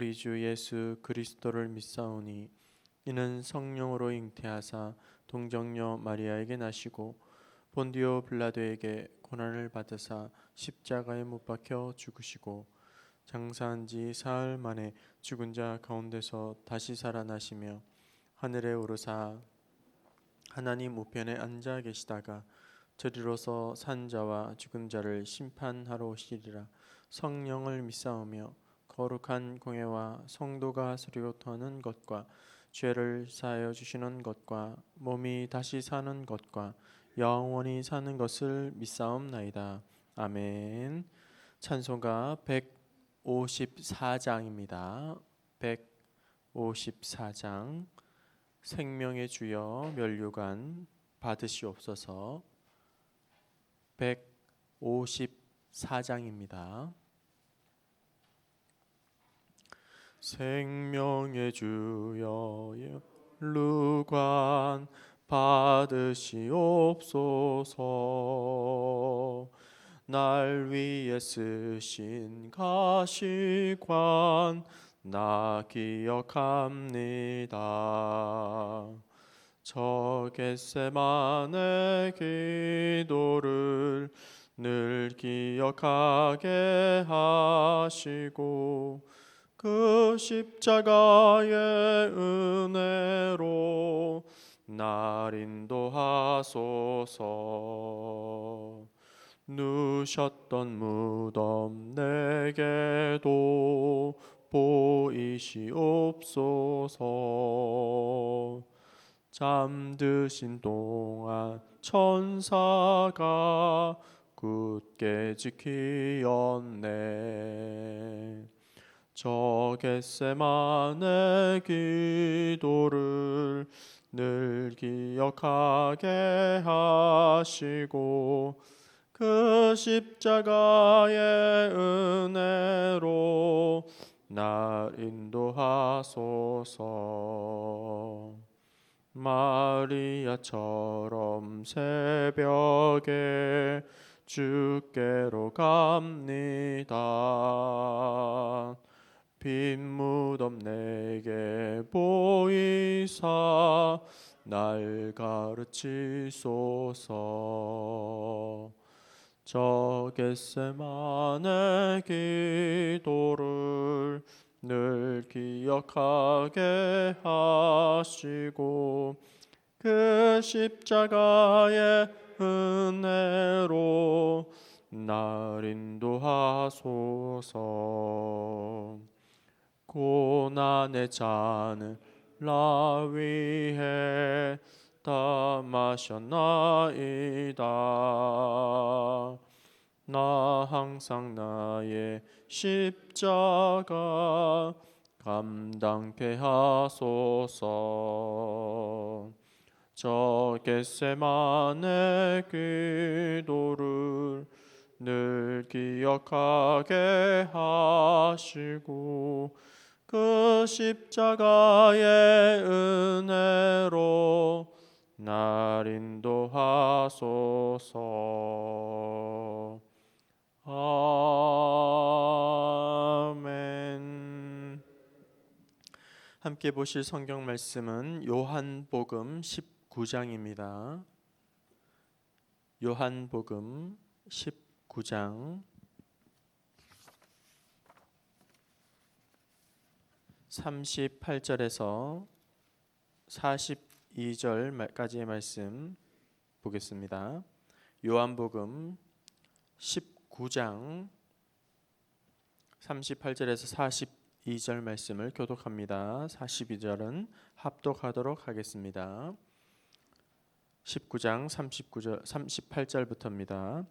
우리 주 예수 그리스도를 믿사오니 이는 성령으로 잉태하사 동정녀 마리아에게 나시고 본디오 빌라도에게 고난을 받으사 십자가에 못 박혀 죽으시고 장사한 지 사흘 만에 죽은 자 가운데서 다시 살아나시며 하늘에 오르사 하나님 우편에 앉아 계시다가 저리로서 산 자와 죽은 자를 심판하러 오시리라. 성령을 믿사오며 거룩한 공예와 성도가 서로 터는 것과 죄를 사하여 주시는 것과 몸이 다시 사는 것과 영원히 사는 것을 믿사옵나이다. 아멘. 찬송가 154장입니다. 154장. 생명의 주여 면류관 받으시옵소서. 154장입니다. 생명의 주여 면류관 받으시옵소서. 날 위해 쓰신 가시관 나 기억합니다. 저 겟세마네 기도를 늘 기억하게 하시고 그 십자가의 은혜로 날 인도하소서. 누셨던 무덤 내게도 보이시옵소서. 잠드신 동안 천사가 굳게 지키었네. 저 겟세마네 기도를 늘 기억하게 하시고 그 십자가의 은혜로 날 인도하소서. 마리아처럼 새벽에 주께로 갑니다. 빈 무덤 내게 보이사 날 가르치소서. 저 겟세마네 기도를 늘 기억하게 하시고 그 십자가의 은혜로 날 인도하소서. 고난의 잔을 나 위해 다 마셨나이다. 나 항상 나의 십자가 감당케 하소서. 저 겟세마네 기도를 늘 기억하게 하시고 그 십자가의 은혜로 날 인도하소서. 아멘. 함께 보실 성경 말씀은 요한복음 19장입니다. 요한복음 19장 38절에서 42절까지의 말씀 보겠습니다. 요한복음 19장 38절에서 42절 말씀을 교독합니다. 42절은 합독하도록 하겠습니다. 19장 38절부터입니다.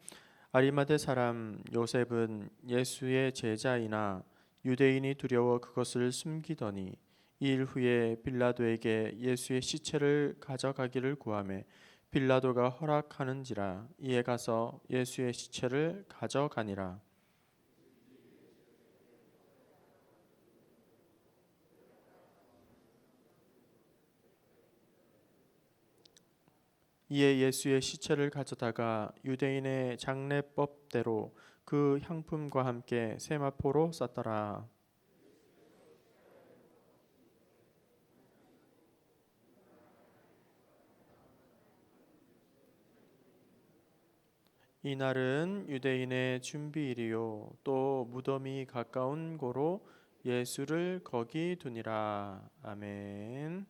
아리마대 사람 요셉은 예수의 제자이나 유대인이 두려워 그것을 숨기더니 2일 후에 빌라도에게 예수의 시체를 가져가기를 구하매 빌라도가 허락하는지라 이에 가서 예수의 시체를 가져가니라. 이에 예수의 시체를 가져다가 유대인의 장례법대로 그 향품과 함께 세마포로 쌌더라. 이날은 유대인의 준비일이요 또 무덤이 가까운 고로 예수를 거기 두니라. 아멘.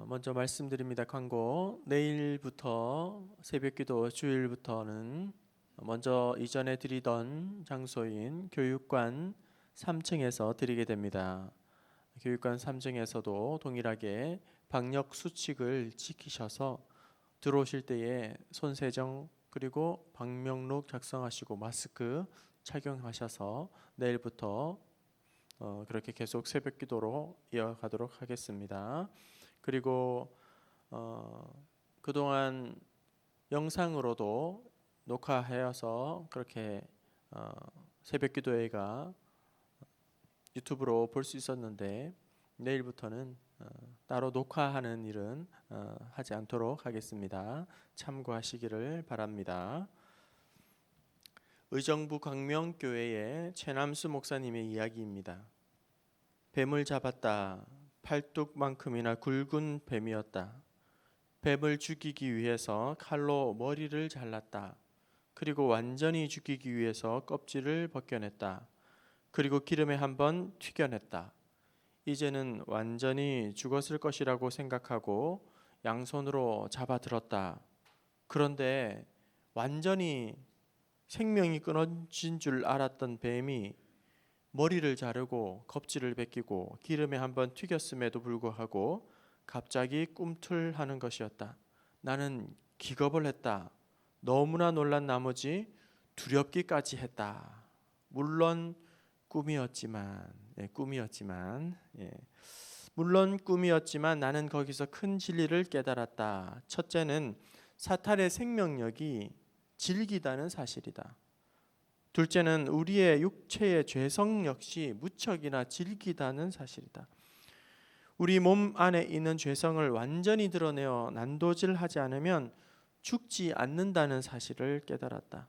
먼저 말씀드립니다. 광고. 내일부터 새벽기도 주일부터는 먼저 이전에 드리던 장소인 교육관 3층에서 드리게 됩니다. 교육관 3층에서도 동일하게 방역 수칙을 지키셔서 들어오실 때에 손세정 그리고 방명록 작성하시고 마스크 착용하셔서 내일부터 그렇게 계속 새벽기도로 이어가도록 하겠습니다. 그리고 그동안 영상으로도 녹화하여서 그렇게 새벽기도회가 유튜브로 볼 수 있었는데 내일부터는 따로 녹화하는 일은 하지 않도록 하겠습니다. 참고하시기를 바랍니다. 의정부 광명교회의 최남수 목사님의 이야기입니다. 뱀을 잡았다. 팔뚝만큼이나 굵은 뱀이었다. 뱀을 죽이기 위해서 칼로 머리를 잘랐다. 그리고 완전히 죽이기 위해서 껍질을 벗겨냈다. 그리고 기름에 한번 튀겨냈다. 이제는 완전히 죽었을 것이라고 생각하고 양손으로 잡아들었다. 그런데 완전히 생명이 끊어진 줄 알았던 뱀이 머리를 자르고 껍질을 벗기고 기름에 한번 튀겼음에도 불구하고 갑자기 꿈틀하는 것이었다. 나는 기겁을 했다. 너무나 놀란 나머지 두렵기까지 했다. 물론 꿈이었지만 물론 꿈이었지만 나는 거기서 큰 진리를 깨달았다. 첫째는 사탄의 생명력이 질기다는 사실이다. 둘째는 우리의 육체의 죄성 역시 무척이나 질기다는 사실이다. 우리 몸 안에 있는 죄성을 완전히 드러내어 난도질하지 않으면 죽지 않는다는 사실을 깨달았다.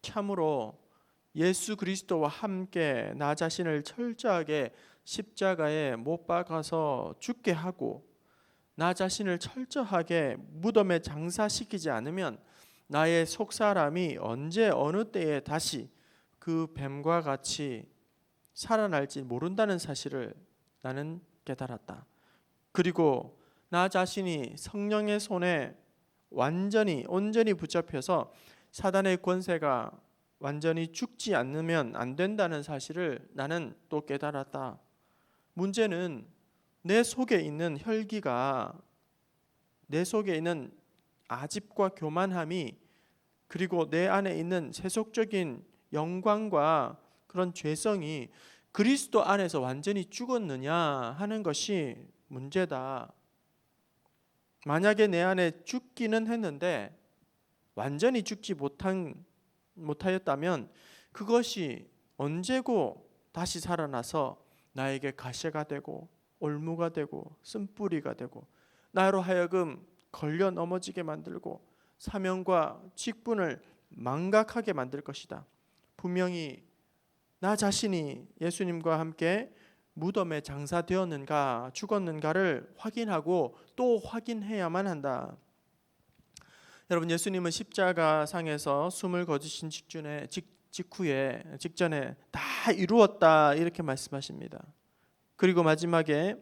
참으로 예수 그리스도와 함께 나 자신을 철저하게 십자가에 못 박아서 죽게 하고 나 자신을 철저하게 무덤에 장사시키지 않으면 나의 속사람이 언제 어느 때에 다시 그 뱀과 같이 살아날지 모른다는 사실을 나는 깨달았다. 그리고 나 자신이 성령의 손에 온전히 붙잡혀서 사단의 권세가 완전히 죽지 않으면 안 된다는 사실을 나는 또 깨달았다. 문제는 내 속에 있는 혈기가, 내 속에 있는 아집과 교만함이, 그리고 내 안에 있는 세속적인 영광과 그런 죄성이 그리스도 안에서 완전히 죽었느냐 하는 것이 문제다. 만약에 내 안에 죽기는 했는데 완전히 죽지 못하였다면 그것이 언제고 다시 살아나서 나에게 가시가 되고 올무가 되고 쓴뿌리가 되고 나로 하여금 걸려 넘어지게 만들고 사명과 직분을 망각하게 만들 것이다. 분명히 나 자신이 예수님과 함께 무덤에 장사되었는가 죽었는가를 확인하고 또 확인해야만 한다. 여러분, 예수님은 십자가상에서 숨을 거두신 직전에 다 이루었다 이렇게 말씀하십니다. 그리고 마지막에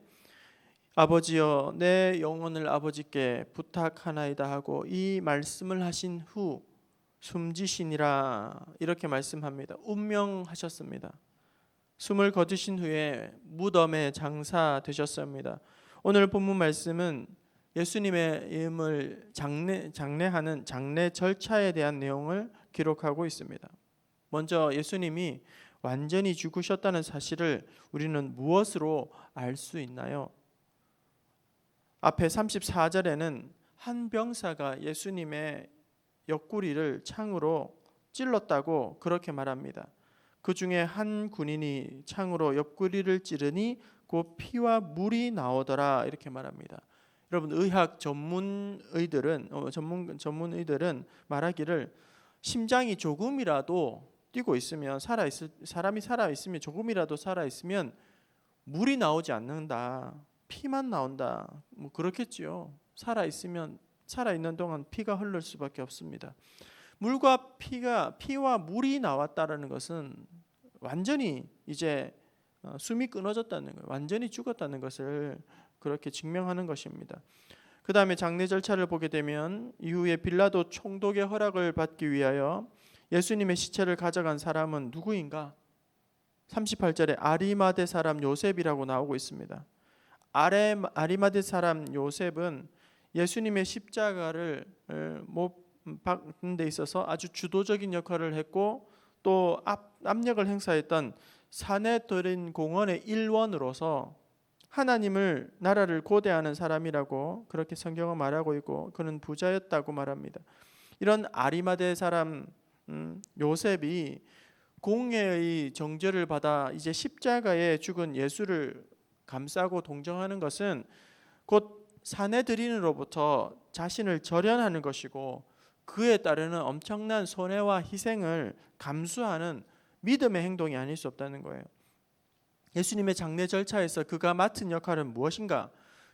아버지여 내 영혼을 아버지께 부탁하나이다 하고 이 말씀을 하신 후 숨지시니라 이렇게 말씀합니다. 운명하셨습니다. 숨을 거두신 후에 무덤에 장사되셨습니다. 오늘 본문 말씀은 예수님의 이름을 장례하는 장례 절차에 대한 내용을 기록하고 있습니다. 먼저 예수님이 완전히 죽으셨다는 사실을 우리는 무엇으로 알 수 있나요? 앞에 34절에는 한 병사가 예수님의 옆구리를 창으로 찔렀다고 그렇게 말합니다. 그 중에 한 군인이 창으로 옆구리를 찌르니 그 피와 물이 나오더라 이렇게 말합니다. 여러분, 의학 전문의들은 말하기를 심장이 조금이라도 뛰고 있으면 사람이 살아 있으면 조금이라도 살아 있으면 물이 나오지 않는다. 피만 나온다. 뭐 그렇겠지요. 살아 있으면 살아있는 동안 피가 흐를 수밖에 없습니다. 피와 물이 나왔다라는 것은 완전히 이제 숨이 끊어졌다는 거예요. 완전히 죽었다는 것을 그렇게 증명하는 것입니다. 그 다음에 장례 절차를 보게 되면 이후에 빌라도 총독의 허락을 받기 위하여 예수님의 시체를 가져간 사람은 누구인가? 38절에 아리마대 사람 요셉이라고 나오고 있습니다. 아리마대 사람 요셉은 예수님의 십자가를 못 박는 데 있어서 아주 주도적인 역할을 했고 또 압력을 행사했던 사네드린 공원의 일원으로서 하나님을 나라를 고대하는 사람이라고 그렇게 성경은 말하고 있고 그는 부자였다고 말합니다. 이런 아리마대 사람 요셉이 공회의 정죄를 받아 이제 십자가에 죽은 예수를 감싸고 동정하는 것은 곧 사내들인으로부터 자신을 절연하는 것이고 그에 따르는 엄청난 손해와 희생을 감수하는 믿음의 행동이 아닐 수 없다는 거예요. 예수님의 장례 절차에서 그가 맡은 역할은 무엇인가?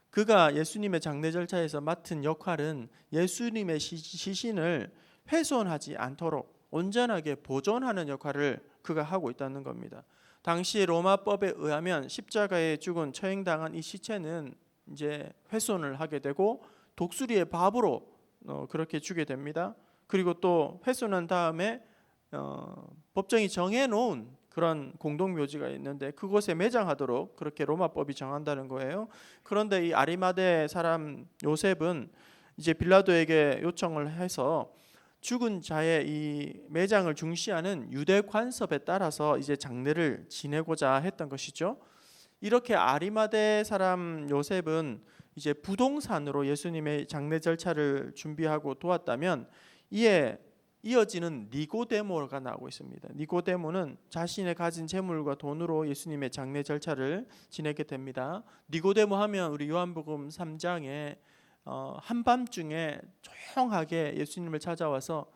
그가 예수님의 장례 절차에서 맡은 역할은 예수님의 시신을 훼손하지 않도록 온전하게 보존하는 역할을 그가 하고 있다는 겁니다. 당시 로마법에 의하면 십자가에 죽은 처형당한 이 시체는 이제 훼손을 하게 되고 독수리의 밥으로 그렇게 주게 됩니다. 그리고 또 훼손한 다음에 법정이 정해놓은 그런 공동묘지가 있는데 그곳에 매장하도록 그렇게 로마법이 정한다는 거예요. 그런데 이 아리마대 사람 요셉은 이제 빌라도에게 요청을 해서 죽은 자의 이 매장을 중시하는 유대 관습에 따라서 이제 장례를 지내고자 했던 것이죠. 이렇게 아리마대 사람 요셉은 이제 부동산으로 예수님의 장례 절차를 준비하고 도왔다면 이에 이어지는 니고데모가 나오고 있습니다. 니고데모는 자신의 가진 재물과 돈으로 예수님의 장례 절차를 지내게 됩니다. 니고데모 하면 우리 요한복음 3장에 한밤중에 조용하게 예수님을 찾아와서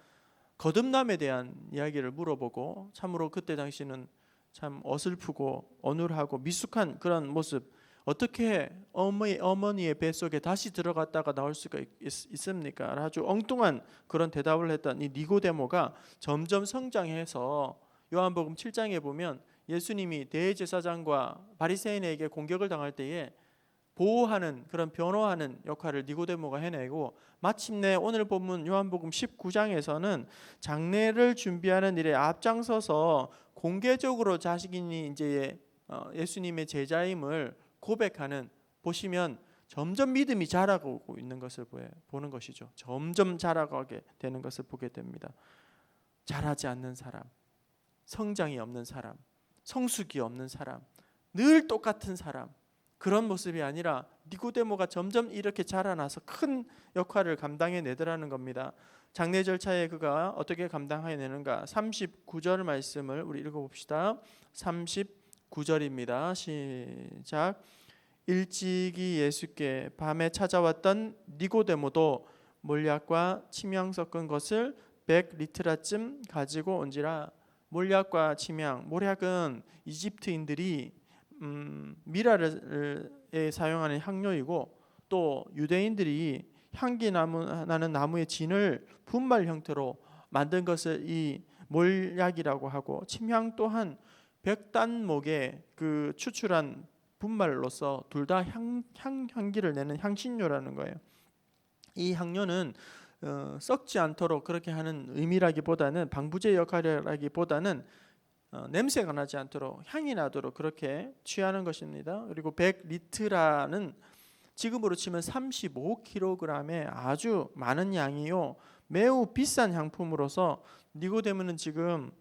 거듭남에 대한 이야기를 물어보고 참으로 그때 당시는 참 어설프고 어눌하고 미숙한 그런 모습, 어떻게 어머니의 뱃속에 다시 들어갔다가 나올 수가 있습니까? 아주 엉뚱한 그런 대답을 했던 이 니고데모가 점점 성장해서 요한복음 7장에 보면 예수님이 대제사장과 바리새인에게 공격을 당할 때에 보호하는 그런 변호하는 역할을 니고데모가 해내고 마침내 오늘 본문 요한복음 19장에서는 장례를 준비하는 일에 앞장서서 공개적으로 자신이 이제 예수님의 제자임을 고백하는, 보시면 점점 믿음이 자라고 있는 것을 보는 것이죠. 점점 자라가게 되는 것을 보게 됩니다. 자라지 않는 사람, 성장이 없는 사람, 성숙이 없는 사람, 늘 똑같은 사람, 그런 모습이 아니라 니고데모가 점점 이렇게 자라나서 큰 역할을 감당해내더라는 겁니다. 장례 절차에 그가 어떻게 감당해내는가? 39절 말씀을 우리 읽어봅시다. 39절입니다. 시작. 일찍이 예수께 밤에 찾아왔던 니고데모도 몰약과 침향 섞은 것을 100리트라쯤 가지고 온지라. 몰약과 침향, 몰약은 이집트인들이 미라에 사용하는 향료이고 또 유대인들이 향기 나는 나무의 진을 분말 형태로 만든 것을 이 몰약이라고 하고, 침향 또한 백단목의 그 추출한 분말로서 둘 다 향기를 내는 향신료라는 거예요. 이 향료는 썩지 않도록 그렇게 하는 의미라기보다는, 방부제 역할이라기보다는 냄새가 나지 않도록, 향이 나도록 그렇게 취하는 것입니다. 그리고 100리트라는 지금으로 치면 35kg의 아주 많은 양이요, 매우 비싼 향품으로서 니고데모는 지금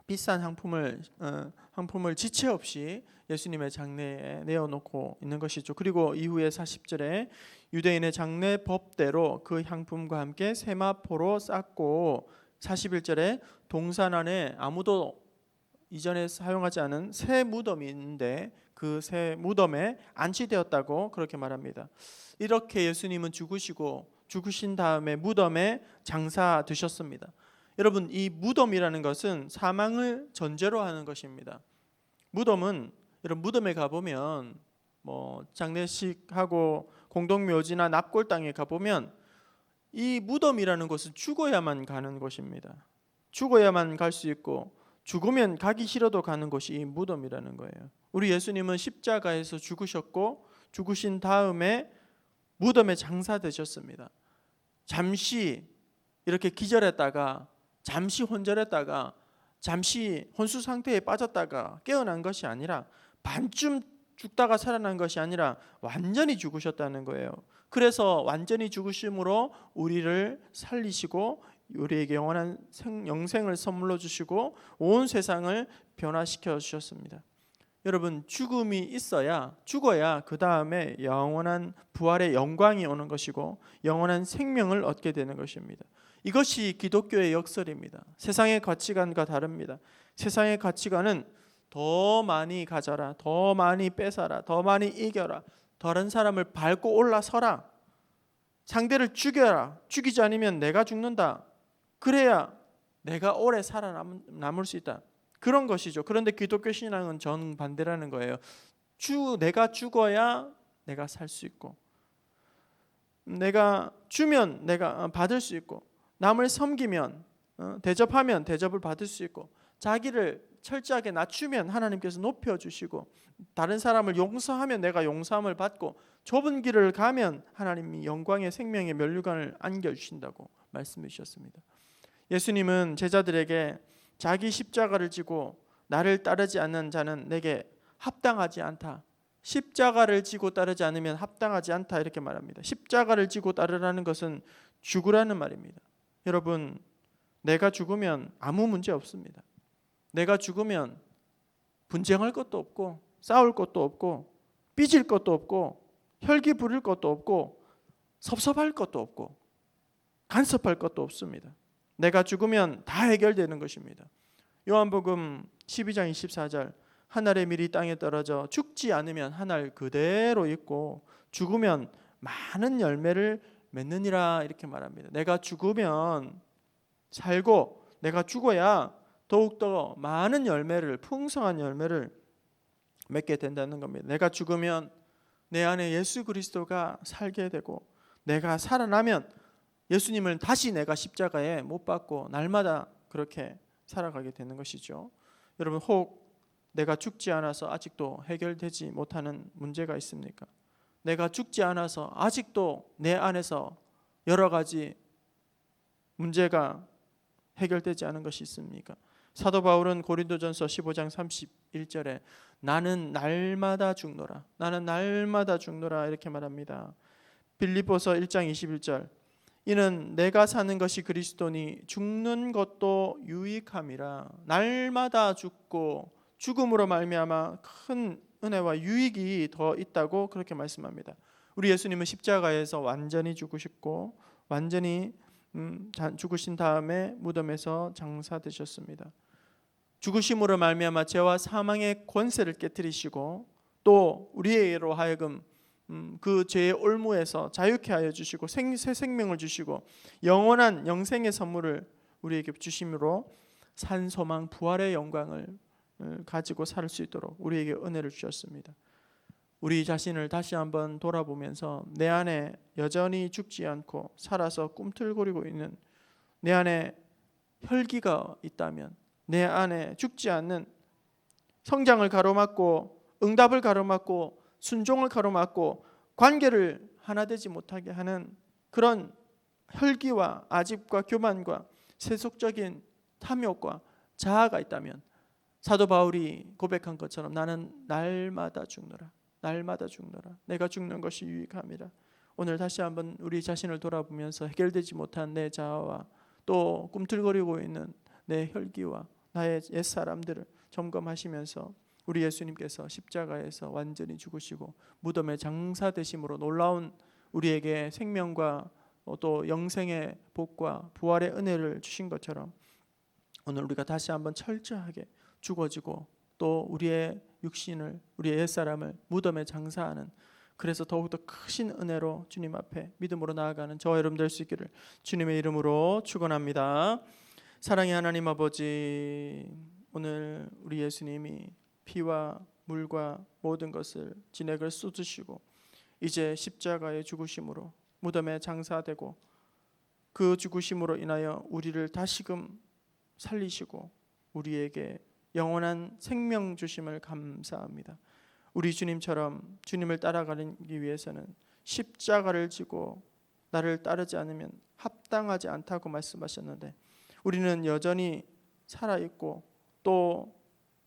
비싼 향품을 지체 없이 예수님의 장례에 내어놓고 있는 것이죠. 그리고 이후에 40절에 유대인의 장례 법대로 그 향품과 함께 세마포로 쌓고, 41절에 동산 안에 아무도 이전에 사용하지 않은 새 무덤이 있는데 그 새 무덤에 안치되었다고 그렇게 말합니다. 이렇게 예수님은 죽으신 다음에 무덤에 장사되셨습니다. 여러분, 이 무덤이라는 것은 사망을 전제로 하는 것입니다. 무덤은, 여러분 무덤에 가보면 장례식하고 공동묘지나 납골 땅에 가보면 이 무덤이라는 곳은 죽어야만 가는 곳입니다. 죽어야만 갈 수 있고 죽으면 가기 싫어도 가는 곳이 이 무덤이라는 거예요. 우리 예수님은 십자가에서 죽으셨고 죽으신 다음에 무덤에 장사되셨습니다. 잠시 이렇게 기절했다가 잠시 혼절했다가 잠시 혼수 상태에 빠졌다가 깨어난 것이 아니라 반쯤 죽다가 살아난 것이 아니라 완전히 죽으셨다는 거예요. 그래서 완전히 죽으심으로 우리를 살리시고 우리에게 영원한 영생을 선물로 주시고 온 세상을 변화시켜 주셨습니다. 여러분, 죽음이 있어야, 죽어야 그 다음에 영원한 부활의 영광이 오는 것이고 영원한 생명을 얻게 되는 것입니다. 이것이 기독교의 역설입니다. 세상의 가치관과 다릅니다. 세상의 가치관은 더 많이 가져라, 더 많이 뺏어라, 더 많이 이겨라, 다른 사람을 밟고 올라서라, 상대를 죽여라, 죽이지 않으면 내가 죽는다, 그래야 내가 오래 살아남을 수 있다, 그런 것이죠. 그런데 기독교 신앙은 정반대라는 거예요. 내가 죽어야 내가 살 수 있고, 내가 주면 내가 받을 수 있고, 남을 섬기면 대접하면 대접을 받을 수 있고, 자기를 철저하게 낮추면 하나님께서 높여주시고, 다른 사람을 용서하면 내가 용서함을 받고, 좁은 길을 가면 하나님이 영광의 생명의 면류관을 안겨주신다고 말씀해 주셨습니다. 예수님은 제자들에게 자기 십자가를 지고 나를 따르지 않는 자는 내게 합당하지 않다, 십자가를 지고 따르지 않으면 합당하지 않다, 이렇게 말합니다. 십자가를 지고 따르라는 것은 죽으라는 말입니다. 여러분, 내가 죽으면 아무 문제 없습니다. 내가 죽으면 분쟁할 것도 없고 싸울 것도 없고 삐질 것도 없고 혈기 부릴 것도 없고 섭섭할 것도 없고 간섭할 것도 없습니다. 내가 죽으면 다 해결되는 것입니다. 요한복음 12장 24절, 하늘의 밀이 땅에 떨어져 죽지 않으면 하늘 그대로 있고 죽으면 많은 열매를 맺느니라, 이렇게 말합니다. 내가 죽으면 살고 내가 죽어야 더욱더 많은 열매를, 풍성한 열매를 맺게 된다는 겁니다. 내가 죽으면 내 안에 예수 그리스도가 살게 되고, 내가 살아나면 예수님을 다시 내가 십자가에 못 박고 날마다 그렇게 살아가게 되는 것이죠. 여러분, 혹 내가 죽지 않아서 아직도 해결되지 못하는 문제가 있습니까? 내가 죽지 않아서 아직도 내 안에서 여러 가지 문제가 해결되지 않은 것이 있습니까? 사도 바울은 고린도전서 15장 31절에 나는 날마다 죽노라, 나는 날마다 죽노라, 이렇게 말합니다. 빌립보서 1장 21절, 이는 내가 사는 것이 그리스도니 죽는 것도 유익함이라. 날마다 죽고 죽음으로 말미암아 큰 은혜와 유익이 더 있다고 그렇게 말씀합니다. 우리 예수님은 십자가에서 완전히 죽으셨고 완전히 죽으신 다음에 무덤에서 장사되셨습니다. 죽으심으로 말미암아 죄와 사망의 권세를 깨뜨리시고 또 우리로 하여금 그 죄의 올무에서 자유케 하여 주시고 새 생명을 주시고 영원한 영생의 선물을 우리에게 주심으로 산 소망 부활의 영광을 가지고 살 수 있도록 우리에게 은혜를 주셨습니다. 우리 자신을 다시 한번 돌아보면서 내 안에 여전히 죽지 않고 살아서 꿈틀거리고 있는 내 안에 혈기가 있다면, 내 안에 죽지 않는 성장을 가로막고 응답을 가로막고 순종을 가로막고 관계를 하나 되지 못하게 하는 그런 혈기와 아집과 교만과 세속적인 탐욕과 자아가 있다면, 사도 바울이 고백한 것처럼 나는 날마다 죽노라, 날마다 죽노라, 내가 죽는 것이 유익함이라. 오늘 다시 한번 우리 자신을 돌아보면서 해결되지 못한 내 자아와 또 꿈틀거리고 있는 내 혈기와 나의 옛사람들을 점검하시면서 우리 예수님께서 십자가에서 완전히 죽으시고 무덤에 장사되심으로 놀라운 우리에게 생명과 또 영생의 복과 부활의 은혜를 주신 것처럼 오늘 우리가 다시 한번 철저하게 죽어지고 또 우리의 육신을, 우리의 옛사람을 무덤에 장사하는, 그래서 더욱더 크신 은혜로 주님 앞에 믿음으로 나아가는 저와 여러분 될 수 있기를 주님의 이름으로 축원합니다. 사랑의 하나님 아버지, 오늘 우리 예수님이 피와 물과 모든 것을 진액을 쏟으시고 이제 십자가에 죽으심으로 무덤에 장사되고 그 죽으심으로 인하여 우리를 다시금 살리시고 우리에게 영원한 생명 주심을 감사합니다. 우리 주님처럼 주님을 따라가기 위해서는 십자가를 지고 나를 따르지 않으면 합당하지 않다고 말씀하셨는데, 우리는 여전히 살아있고 또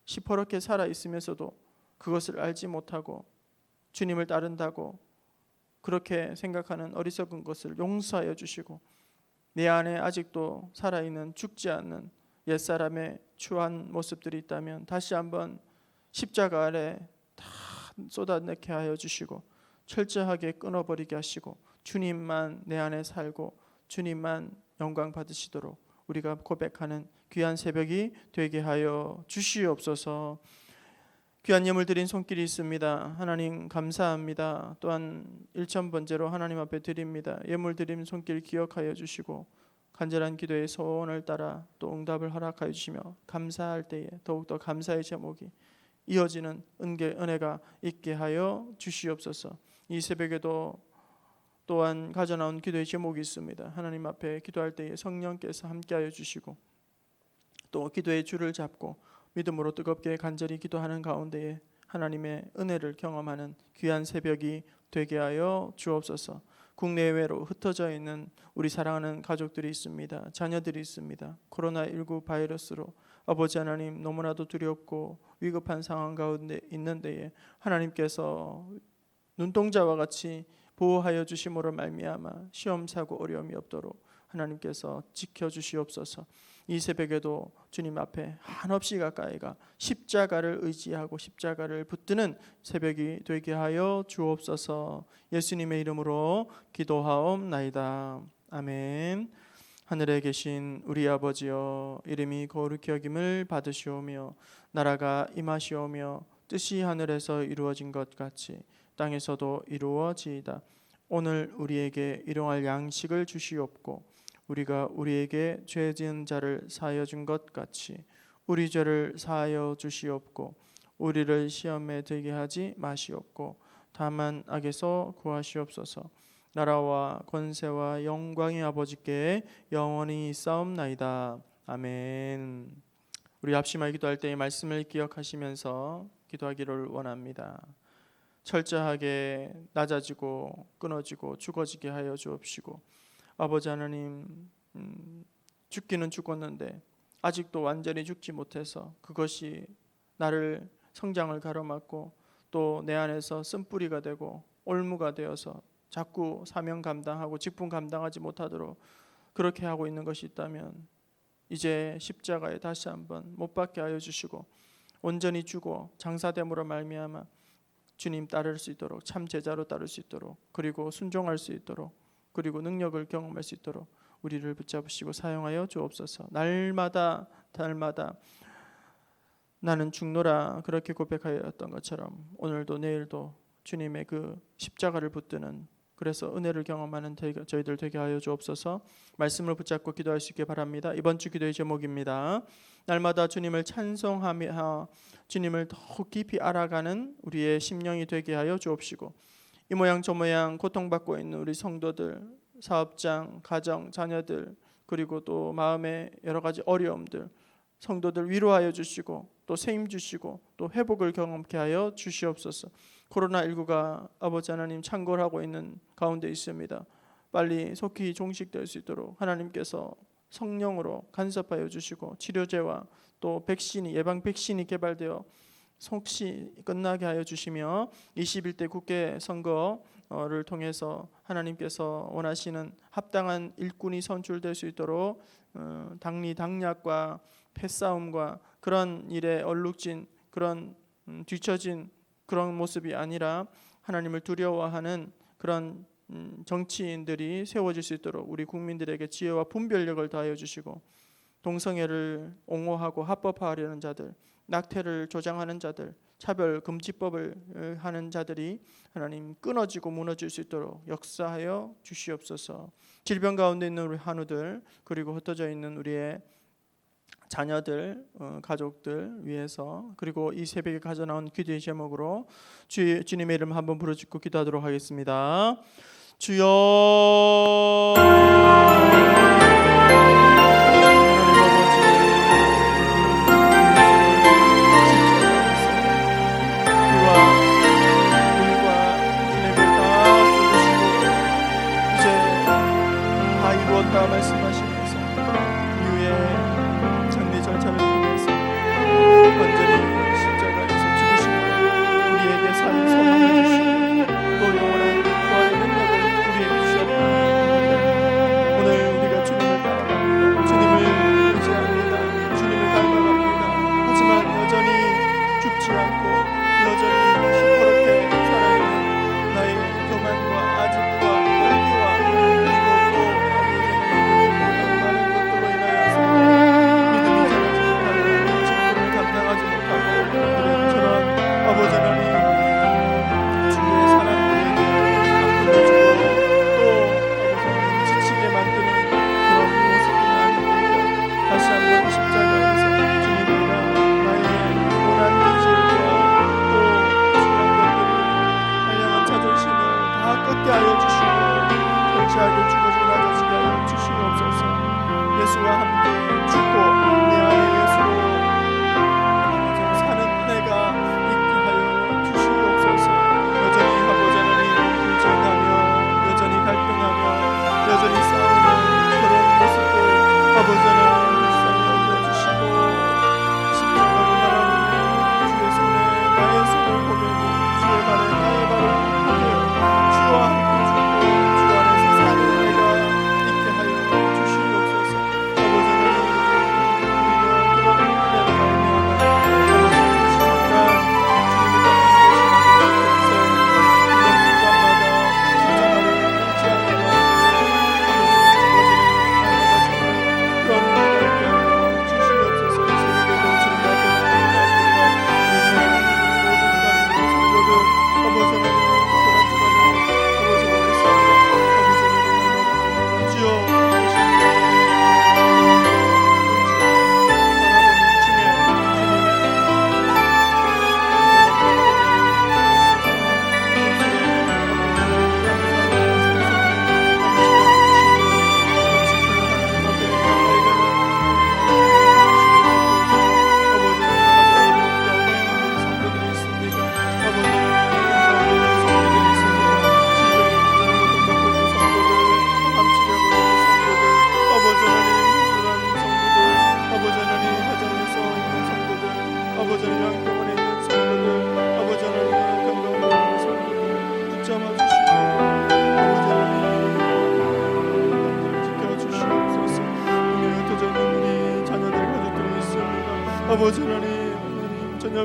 시퍼렇게 살아있으면서도 그것을 알지 못하고 주님을 따른다고 그렇게 생각하는 어리석은 것을 용서하여 주시고, 내 안에 아직도 살아있는 죽지 않는 옛사람의 추한 모습들이 있다면 다시 한번 십자가 아래 다 쏟아내게 하여 주시고 철저하게 끊어버리게 하시고 주님만 내 안에 살고 주님만 영광 받으시도록 우리가 고백하는 귀한 새벽이 되게 하여 주시옵소서. 귀한 예물 드린 손길이 있습니다. 하나님 감사합니다. 또한 1,000번째로 하나님 앞에 드립니다. 예물 드린 손길 기억하여 주시고 간절한 기도의 소원을 따라 또 응답을 허락하여 주시며 감사할 때에 더욱더 감사의 제목이 이어지는 은혜가 있게 하여 주시옵소서. 이 새벽에도 또한 가져나온 기도의 제목이 있습니다. 하나님 앞에 기도할 때에 성령께서 함께하여 주시고 또 기도의 줄을 잡고 믿음으로 뜨겁게 간절히 기도하는 가운데에 하나님의 은혜를 경험하는 귀한 새벽이 되게 하여 주옵소서. 국내외로 흩어져 있는 우리 사랑하는 가족들이 있습니다. 자녀들이 있습니다. 코로나19 바이러스로 아버지 하나님 너무나도 두렵고 위급한 상황 가운데 있는 데에 하나님께서 눈동자와 같이 보호하여 주심으로 말미암아 시험 사고 어려움이 없도록 하나님께서 지켜주시옵소서. 이 새벽에도 주님 앞에 한없이 가까이가 십자가를 의지하고 십자가를 붙드는 새벽이 되게 하여 주옵소서. 예수님의 이름으로 기도하옵나이다. 아멘. 하늘에 계신 우리 아버지여, 이름이 거룩히 여김을 받으시오며 나라가 임하시오며 뜻이 하늘에서 이루어진 것 같이 땅에서도 이루어지이다. 오늘 우리에게 일용할 양식을 주시옵고 우리가 우리에게 죄 지은 자를 사하여 준 것 같이 우리 죄를 사하여 주시옵고 우리를 시험에 들게 하지 마시옵고 다만 악에서 구하시옵소서. 나라와 권세와 영광이 아버지께 영원히 있사옵나이다. 아멘. 우리 합심하여 기도할 때의 말씀을 기억하시면서 기도하기를 원합니다. 철저하게 낮아지고 끊어지고 죽어지게 하여 주옵시고, 아버지 하나님, 죽기는 죽었는데 아직도 완전히 죽지 못해서 그것이 나를 성장을 가로막고 또 내 안에서 쓴뿌리가 되고 올무가 되어서 자꾸 사명 감당하고 직분 감당하지 못하도록 그렇게 하고 있는 것이 있다면 이제 십자가에 다시 한번 못 박게 하여 주시고 온전히 죽어 장사됨으로 말미암아 주님 따를 수 있도록, 참 제자로 따를 수 있도록, 그리고 순종할 수 있도록, 그리고 능력을 경험할 수 있도록 우리를 붙잡으시고 사용하여 주옵소서. 날마다 나는 죽노라 그렇게 고백하였던 것처럼 오늘도 내일도 주님의 그 십자가를 붙드는, 그래서 은혜를 경험하는 저희들 되게 하여 주옵소서. 말씀을 붙잡고 기도할 수 있게 바랍니다. 이번 주 기도의 제목입니다. 날마다 주님을 찬송하며 주님을 더욱 깊이 알아가는 우리의 심령이 되게 하여 주옵시고, 이 모양 저 모양 고통받고 있는 우리 성도들, 사업장, 가정, 자녀들, 그리고 또 마음의 여러 가지 어려움들, 성도들 위로하여 주시고 또 세임 주시고 또 회복을 경험케 하여 주시옵소서. 코로나19가 아버지 하나님 창궐하고 있는 가운데 있습니다. 빨리 속히 종식될 수 있도록 하나님께서 성령으로 간섭하여 주시고 치료제와 또 백신이, 예방 백신이 개발되어 속시 끝나게 하여 주시며 21대 국회 선거를 통해서 하나님께서 원하시는 합당한 일꾼이 선출될 수 있도록 당리 당략과 패싸움과 그런 일에 얼룩진 그런 뒤처진 그런 모습이 아니라 하나님을 두려워하는 그런 정치인들이 세워질 수 있도록 우리 국민들에게 지혜와 분별력을 더하여 주시고, 동성애를 옹호하고 합법화하려는 자들, 낙태를 조장하는 자들, 차별금지법을 하는 자들이 하나님 끊어지고 무너질 수 있도록 역사하여 주시옵소서. 질병 가운데 있는 우리 한우들, 그리고 흩어져 있는 우리의 자녀들, 가족들 위해서, 그리고 이 새벽에 가져나온 기도의 제목으로 주님의 이름 한번 부르짖고 기도하도록 하겠습니다. 주여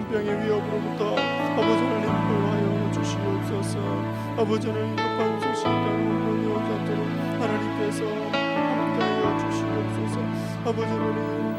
전염병의 위협으로부터 아버지 하나님 구하여 주시옵소서. 아버지 하나님 급한 소식 당하여 가도록 하나님께서 함께하여 주시옵소서. 아버지 하나님